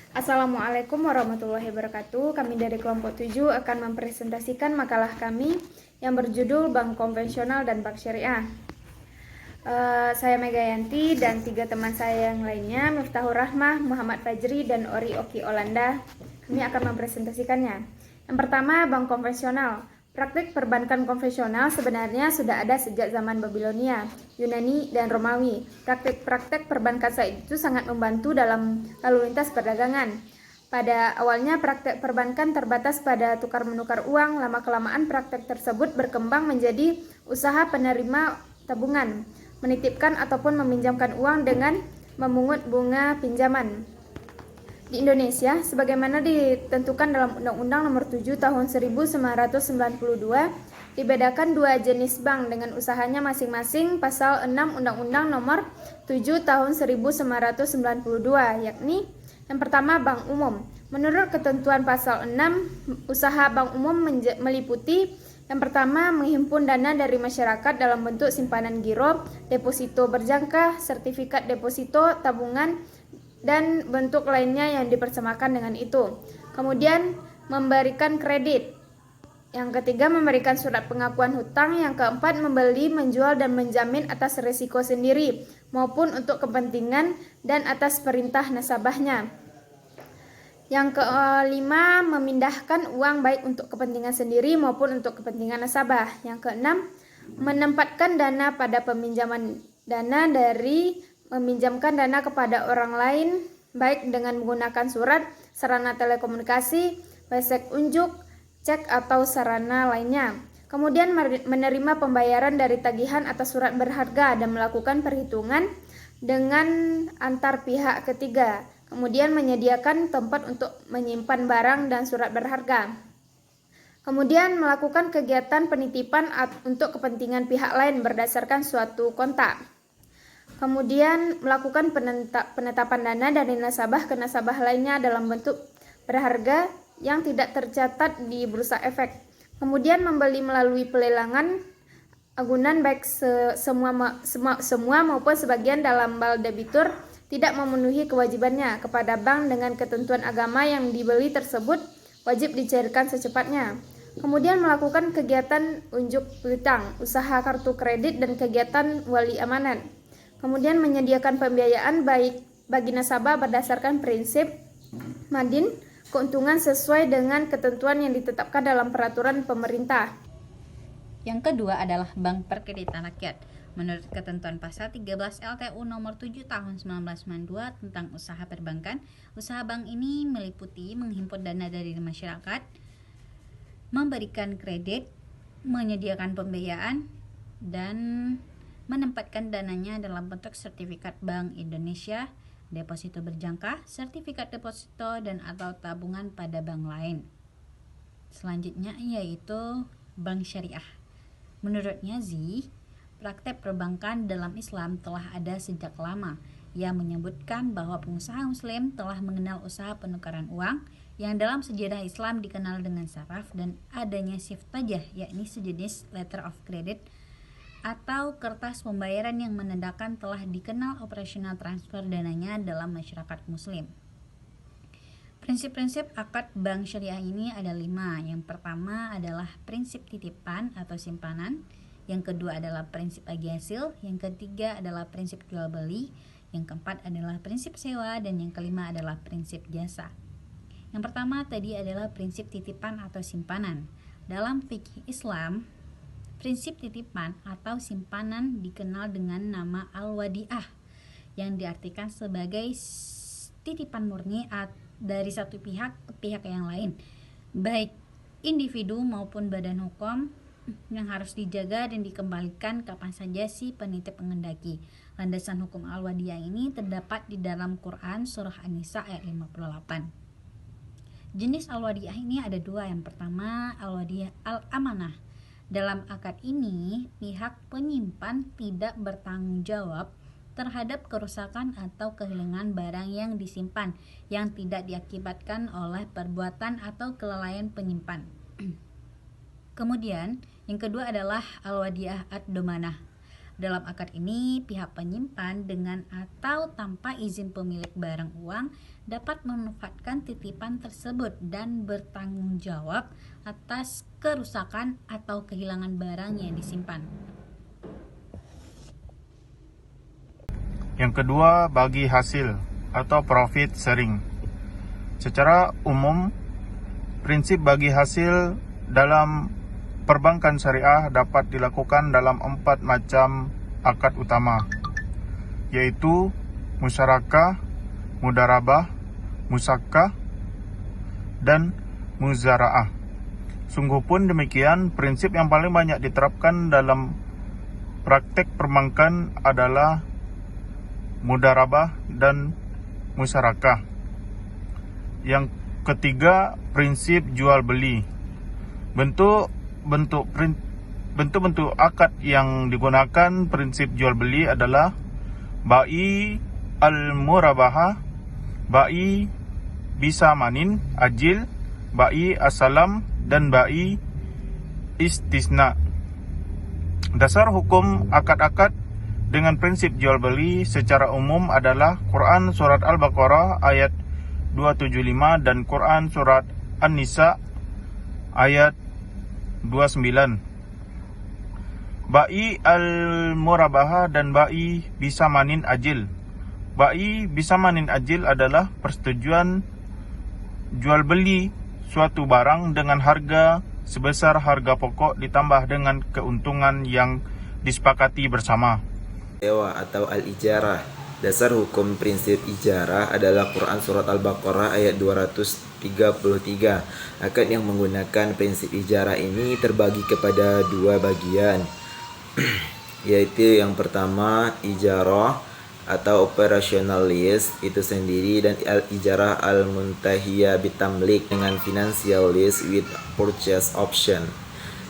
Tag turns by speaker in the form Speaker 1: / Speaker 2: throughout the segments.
Speaker 1: Assalamualaikum warahmatullahi wabarakatuh. Kami dari kelompok 7 akan mempresentasikan makalah kami yang berjudul Bank Konvensional dan Bank Syariah. Saya Mega Yanti dan 3 teman saya yang lainnya, Miftahur Rahmah, Muhammad Fajri, dan Ori Oki Olanda. Kami akan mempresentasikannya. Yang pertama, bank konvensional. Praktik perbankan konvensional sebenarnya sudah ada sejak zaman Babilonia, Yunani, dan Romawi. Praktik-praktik perbankan saat itu sangat membantu dalam lalu lintas perdagangan. Pada awalnya praktik perbankan terbatas pada tukar-menukar uang, lama-kelamaan praktik tersebut berkembang menjadi usaha penerima tabungan, menitipkan ataupun meminjamkan uang dengan memungut bunga pinjaman. Di Indonesia, sebagaimana ditentukan dalam Undang-Undang Nomor 7 Tahun 1992, dibedakan dua jenis bank dengan usahanya masing-masing Pasal 6 Undang-Undang Nomor 7 Tahun 1992, yakni yang pertama bank umum. Menurut ketentuan Pasal 6, usaha bank umum meliputi yang pertama, menghimpun dana dari masyarakat dalam bentuk simpanan giro, deposito berjangka, sertifikat deposito, tabungan, dan bentuk lainnya yang dipersamakan dengan itu. Kemudian, memberikan kredit. Yang ketiga, memberikan surat pengakuan hutang. Yang keempat, membeli, menjual, dan menjamin atas risiko sendiri maupun untuk kepentingan dan atas perintah nasabahnya. Yang kelima, memindahkan uang baik untuk kepentingan sendiri maupun untuk kepentingan nasabah. Yang keenam, menempatkan dana pada peminjaman dana dari meminjamkan dana kepada orang lain baik dengan menggunakan surat, sarana telekomunikasi, besek unjuk, cek atau sarana lainnya. Kemudian menerima pembayaran dari tagihan atas surat berharga dan melakukan perhitungan dengan antar pihak ketiga. Kemudian menyediakan tempat untuk menyimpan barang dan surat berharga. Kemudian melakukan kegiatan penitipan untuk kepentingan pihak lain berdasarkan suatu kontak. Kemudian melakukan penetapan dana dari nasabah ke nasabah lainnya dalam bentuk berharga yang tidak tercatat di bursa efek. Kemudian membeli melalui pelelangan agunan baik semua maupun sebagian dalam bal debitur tidak memenuhi kewajibannya kepada bank dengan ketentuan agama yang dibeli tersebut wajib dicairkan secepatnya. Kemudian melakukan kegiatan unjuk piutang, usaha kartu kredit, dan kegiatan wali amanat. Kemudian menyediakan pembiayaan baik bagi nasabah berdasarkan prinsip madin, keuntungan sesuai dengan ketentuan yang ditetapkan dalam peraturan pemerintah.
Speaker 2: Yang kedua adalah Bank Perkreditan Rakyat. Menurut ketentuan Pasal 13 LTU Nomor 7 Tahun 1992 tentang usaha perbankan, usaha bank ini meliputi menghimpun dana dari masyarakat, memberikan kredit, menyediakan pembiayaan, dan menempatkan dananya dalam bentuk sertifikat Bank Indonesia, deposito berjangka, sertifikat deposito, dan atau tabungan pada bank lain. Selanjutnya yaitu Bank Syariah. Menurutnya praktek perbankan dalam Islam telah ada sejak lama. Ia menyebutkan bahwa pengusaha muslim telah mengenal usaha penukaran uang yang dalam sejarah Islam dikenal dengan saraf dan adanya siftajah, yakni sejenis letter of credit atau kertas pembayaran yang menandakan telah dikenal operasional transfer dananya dalam masyarakat muslim. Prinsip-prinsip akad bank syariah ini ada 5. Yang pertama adalah prinsip titipan atau simpanan, yang kedua adalah prinsip bagi hasil, yang ketiga adalah prinsip jual beli, yang keempat adalah prinsip sewa, dan yang kelima adalah prinsip jasa. Yang pertama tadi adalah prinsip titipan atau simpanan. Dalam fikih Islam, prinsip titipan atau simpanan dikenal dengan nama al-wadi'ah yang diartikan sebagai titipan murni dari satu pihak ke pihak yang lain, baik individu maupun badan hukum, yang harus dijaga dan dikembalikan kapan saja si penitip mengendaki. Landasan hukum al-wadi'ah ini terdapat di dalam Quran surah An-Nisa ayat 58. Jenis al-wadi'ah ini ada 2. Yang pertama al-wadi'ah al-amanah. Dalam akad ini, pihak penyimpan tidak bertanggung jawab terhadap kerusakan atau kehilangan barang yang disimpan yang tidak diakibatkan oleh perbuatan atau kelalaian penyimpan. Kemudian, yang kedua adalah al-wadi'ah ad-domanah. Dalam akad ini, pihak penyimpan dengan atau tanpa izin pemilik barang uang dapat memanfaatkan titipan tersebut dan bertanggung jawab atas kerusakan atau kehilangan barang yang disimpan.
Speaker 3: Yang kedua, bagi hasil atau profit sharing. Secara umum, prinsip bagi hasil dalam perbankan syariah dapat dilakukan dalam 4 macam akad utama, yaitu musyarakah, mudarabah, musakkah, dan muzara'ah. Sungguh pun demikian, prinsip yang paling banyak diterapkan dalam praktek perbankan adalah mudarabah dan musyarakah. Yang ketiga, prinsip jual beli. Bentuk-bentuk akad yang digunakan prinsip jual beli adalah ba'i al-murabahah, ba'i bisamanin ajil, ba'i asalam, dan ba'i istisna. Dasar hukum akad-akad dengan prinsip jual beli secara umum adalah Quran Surat Al-Baqarah ayat 275 dan Quran Surat An-Nisa ayat 29. Ba'i al-murabahah dan ba'i bisamanin ajil. Ba'i bisamanin ajil adalah persetujuan jual beli suatu barang dengan harga sebesar harga pokok ditambah dengan keuntungan yang disepakati bersama.
Speaker 4: Sewa atau al-ijarah. Dasar hukum prinsip ijarah adalah Quran Surat Al-Baqarah ayat 233. Akad yang menggunakan prinsip ijarah ini terbagi kepada 2 bagian, yaitu yang pertama ijarah atau operational lease itu sendiri, dan al-ijarah al-muntahiyah bitamlik dengan financial lease with purchase option.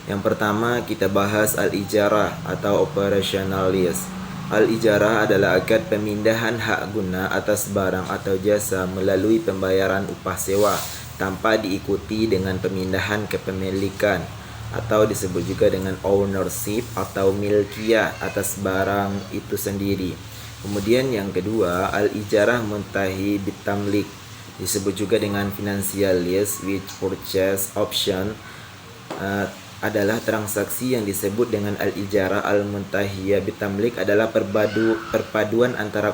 Speaker 4: Yang pertama kita bahas al-ijarah atau operational lease. Al-ijarah adalah akad pemindahan hak guna atas barang atau jasa melalui pembayaran upah sewa tanpa diikuti dengan pemindahan kepemilikan, atau disebut juga dengan ownership atau milkiyah atas barang itu sendiri. Kemudian yang kedua, al-ijarah muntahi bitamlik, disebut juga dengan financial lease with purchase option, adalah transaksi yang disebut dengan al-ijarah al-muntahiyah bitamlik adalah perpaduan antara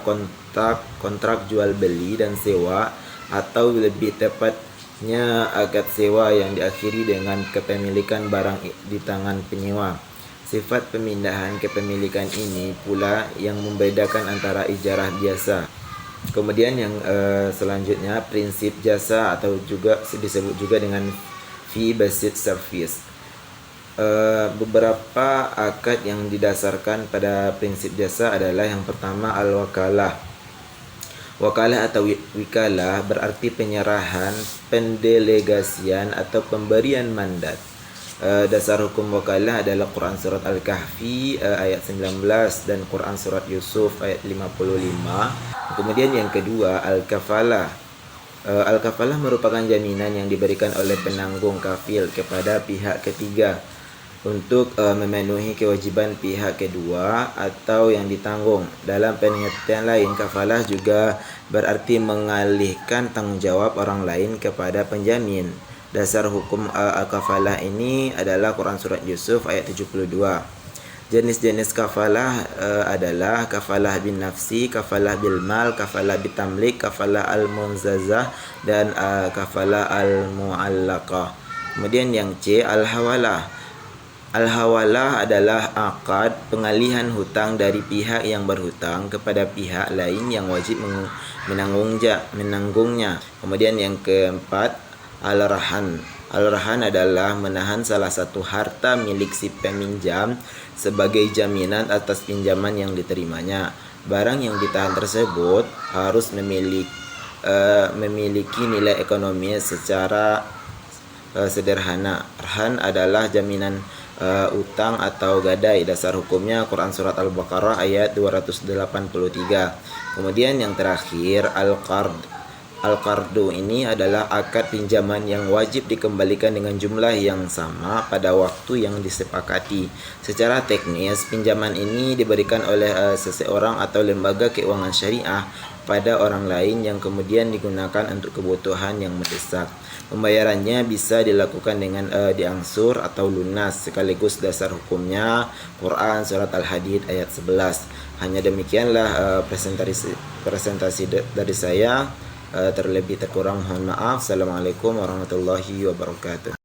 Speaker 4: kontrak jual beli dan sewa, atau lebih tepatnya akad sewa yang diakhiri dengan kepemilikan barang di tangan penyewa. Sifat pemindahan kepemilikan ini pula yang membedakan antara ijarah biasa. Kemudian yang selanjutnya prinsip jasa atau juga disebut juga dengan fee-based service. Beberapa akad yang didasarkan pada prinsip jasa adalah yang pertama al-wakalah. Wakalah atau wikalah berarti penyerahan, pendelegasian atau pemberian mandat. Dasar hukum wakalah adalah Quran Surat Al-Kahfi ayat 19 dan Quran Surat Yusuf ayat 55. Kemudian yang kedua al-kafalah. Al-kafalah merupakan jaminan yang diberikan oleh penanggung kafil kepada pihak ketiga untuk memenuhi kewajiban pihak kedua atau yang ditanggung. Dalam pengertian lain, kafalah juga berarti mengalihkan tanggung jawab orang lain kepada penjamin. Dasar hukum al-kafalah ini adalah Quran Surat Yusuf ayat 72. Jenis-jenis kafalah adalah kafalah bin nafsi, kafalah bil mal, kafalah bitamlik, kafalah al-munzazah, dan kafalah al-mu'allaqah. Kemudian yang C, al-hawalah. Al-hawalah adalah akad pengalihan hutang dari pihak yang berhutang kepada pihak lain yang wajib menanggungnya. Kemudian yang keempat, al-rahan. Al-rahan adalah menahan salah satu harta milik si peminjam sebagai jaminan atas pinjaman yang diterimanya. Barang yang ditahan tersebut harus memiliki nilai ekonomi secara sederhana. Rahan adalah jaminan utang atau gadai. Dasar hukumnya Quran Surat Al-Baqarah ayat 283. Kemudian yang terakhir al-qard. Al-qardu ini adalah akad pinjaman yang wajib dikembalikan dengan jumlah yang sama pada waktu yang disepakati. Secara teknis, pinjaman ini diberikan oleh seseorang atau lembaga keuangan syariah pada orang lain yang kemudian digunakan untuk kebutuhan yang mendesak. Pembayarannya bisa dilakukan dengan diangsur atau lunas, sekaligus dasar hukumnya Quran Surat Al-Hadid ayat 11. Hanya demikianlah presentasi dari saya. Terlebih terkurang mohon maaf. Assalamualaikum warahmatullahi wabarakatuh.